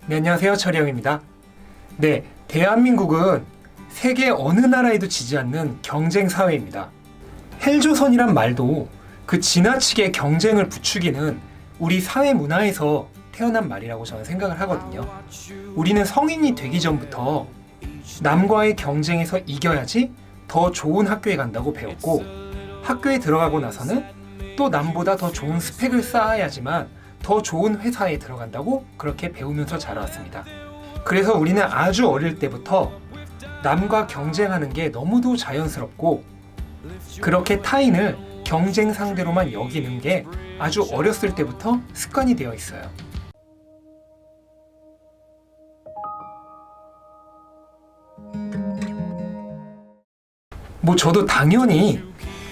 네, 안녕하세요. 철이형입니다. 네, 대한민국은 세계 어느 나라에도 지지 않는 경쟁 사회입니다. 헬조선이란 말도 그 지나치게 경쟁을 부추기는 우리 사회 문화에서 태어난 말이라고 저는 생각을 하거든요. 우리는 성인이 되기 전부터 남과의 경쟁에서 이겨야지 더 좋은 학교에 간다고 배웠고, 학교에 들어가고 나서는 또 남보다 더 좋은 스펙을 쌓아야지만 더 좋은 회사에 들어간다고 그렇게 배우면서 자라왔습니다. 그래서 우리는 아주 어릴 때부터 남과 경쟁하는 게 너무도 자연스럽고, 그렇게 타인을 경쟁 상대로만 여기는 게 아주 어렸을 때부터 습관이 되어 있어요. 저도 당연히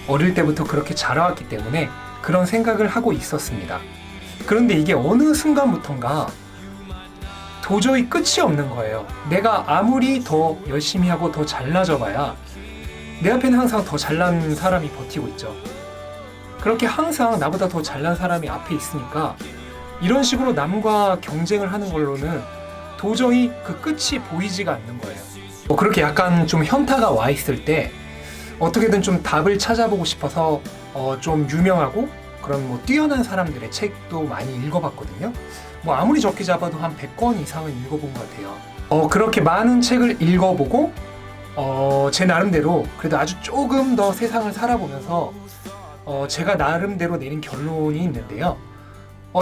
어릴 때부터 그렇게 자라왔기 때문에 그런 생각을 하고 있었습니다. 그런데 이게 어느 순간부턴가 도저히 끝이 없는 거예요. 내가 아무리 더 열심히 하고 더 잘나져 봐야 내 앞에는 항상 더 잘난 사람이 버티고 있죠. 그렇게 항상 나보다 더 잘난 사람이 앞에 있으니까 이런 식으로 남과 경쟁을 하는 걸로는 도저히 그 끝이 보이지가 않는 거예요. 그렇게 약간 좀 현타가 와 있을 때 어떻게든 좀 답을 찾아보고 싶어서 좀 유명하고 그런 뛰어난 사람들의 책도 많이 읽어봤거든요. 아무리 적게 잡아도 한 100권 이상은 읽어본 것 같아요. 그렇게 많은 책을 읽어보고 제 나름대로 그래도 아주 조금 더 세상을 살아보면서 제가 나름대로 내린 결론이 있는데요.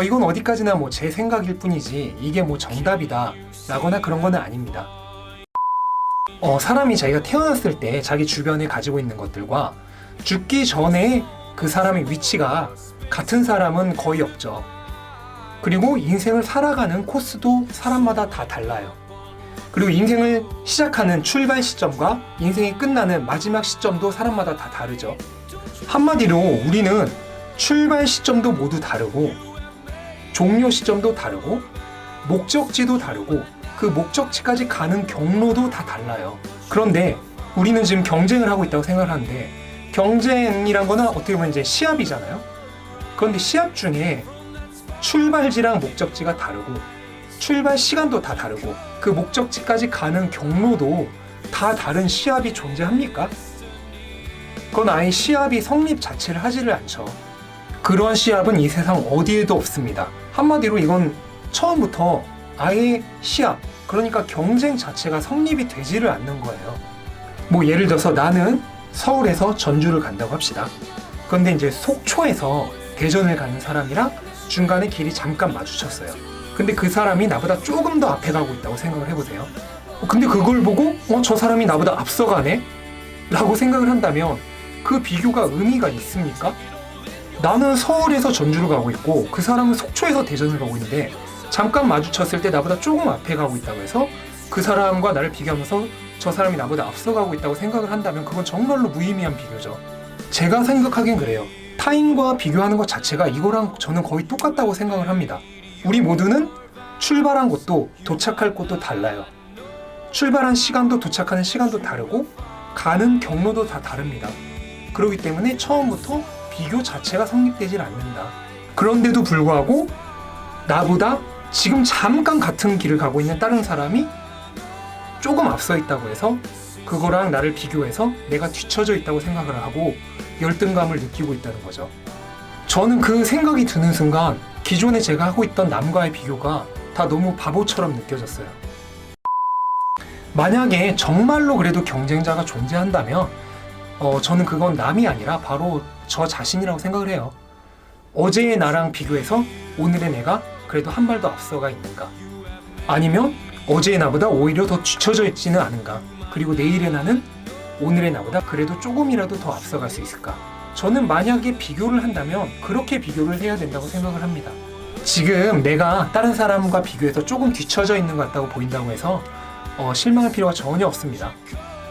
이건 어디까지나 제 생각일 뿐이지 이게 정답이다 라거나 그런 건 아닙니다. 사람이 자기가 태어났을 때 자기 주변에 가지고 있는 것들과 죽기 전에 그 사람의 위치가 같은 사람은 거의 없죠. 그리고 인생을 살아가는 코스도 사람마다 다 달라요. 그리고 인생을 시작하는 출발 시점과 인생이 끝나는 마지막 시점도 사람마다 다 다르죠. 한마디로 우리는 출발 시점도 모두 다르고, 종료 시점도 다르고, 목적지도 다르고, 그 목적지까지 가는 경로도 다 달라요. 그런데 우리는 지금 경쟁을 하고 있다고 생각을 하는데, 경쟁이란 거는 어떻게 보면 이제 시합이잖아요. 그런데 시합 중에 출발지랑 목적지가 다르고, 출발 시간도 다 다르고, 그 목적지까지 가는 경로도 다 다른 시합이 존재합니까? 그건 아예 시합이 성립 자체를 하지를 않죠. 그런 시합은 이 세상 어디에도 없습니다. 한마디로 이건 처음부터 아예 시합, 그러니까 경쟁 자체가 성립이 되지를 않는 거예요. 예를 들어서 나는 서울에서 전주를 간다고 합시다. 그런데 이제 속초에서 대전을 가는 사람이랑 중간에 길이 잠깐 마주쳤어요. 근데 그 사람이 나보다 조금 더 앞에 가고 있다고 생각을 해보세요. 근데 그걸 보고 저 사람이 나보다 앞서가네? 라고 생각을 한다면 그 비교가 의미가 있습니까? 나는 서울에서 전주를 가고 있고 그 사람은 속초에서 대전을 가고 있는데, 잠깐 마주쳤을 때 나보다 조금 앞에 가고 있다고 해서 그 사람과 나를 비교하면서 저 사람이 나보다 앞서가고 있다고 생각을 한다면 그건 정말로 무의미한 비교죠. 제가 생각하기엔 그래요. 타인과 비교하는 것 자체가 이거랑 저는 거의 똑같다고 생각을 합니다. 우리 모두는 출발한 곳도 도착할 곳도 달라요. 출발한 시간도 도착하는 시간도 다르고 가는 경로도 다 다릅니다. 그렇기 때문에 처음부터 비교 자체가 성립되질 않는다. 그런데도 불구하고 나보다 지금 잠깐 같은 길을 가고 있는 다른 사람이 조금 앞서 있다고 해서 그거랑 나를 비교해서 내가 뒤처져 있다고 생각을 하고 열등감을 느끼고 있다는 거죠. 저는 그 생각이 드는 순간 기존에 제가 하고 있던 남과의 비교가 다 너무 바보처럼 느껴졌어요. 만약에 정말로 그래도 경쟁자가 존재한다면 저는 그건 남이 아니라 바로 저 자신이라고 생각을 해요. 어제의 나랑 비교해서 오늘의 내가 그래도 한 발 더 앞서가 있는가? 아니면 어제의 나보다 오히려 더 뒤처져 있지는 않은가? 그리고 내일의 나는 오늘의 나보다 그래도 조금이라도 더 앞서갈 수 있을까? 저는 만약에 비교를 한다면 그렇게 비교를 해야 된다고 생각을 합니다. 지금 내가 다른 사람과 비교해서 조금 뒤처져 있는 것 같다고 보인다고 해서 실망할 필요가 전혀 없습니다.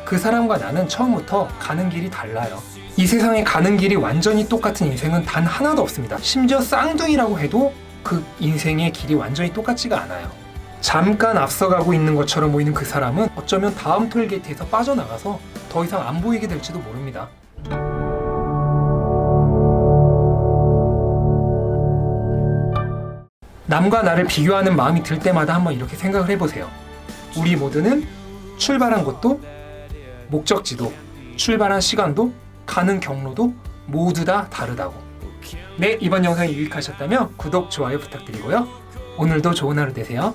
그 사람과 나는 처음부터 가는 길이 달라요. 이 세상에 가는 길이 완전히 똑같은 인생은 단 하나도 없습니다. 심지어 쌍둥이라고 해도 그 인생의 길이 완전히 똑같지가 않아요. 잠깐 앞서가고 있는 것처럼 보이는 그 사람은 어쩌면 다음 톨게이트에서 빠져나가서 더 이상 안 보이게 될지도 모릅니다. 남과 나를 비교하는 마음이 들 때마다 한번 이렇게 생각을 해보세요. 우리 모두는 출발한 곳도, 목적지도, 출발한 시간도, 가는 경로도 모두 다 다르다고. 네, 이번 영상이 유익하셨다면 구독, 좋아요 부탁드리고요. 오늘도 좋은 하루 되세요.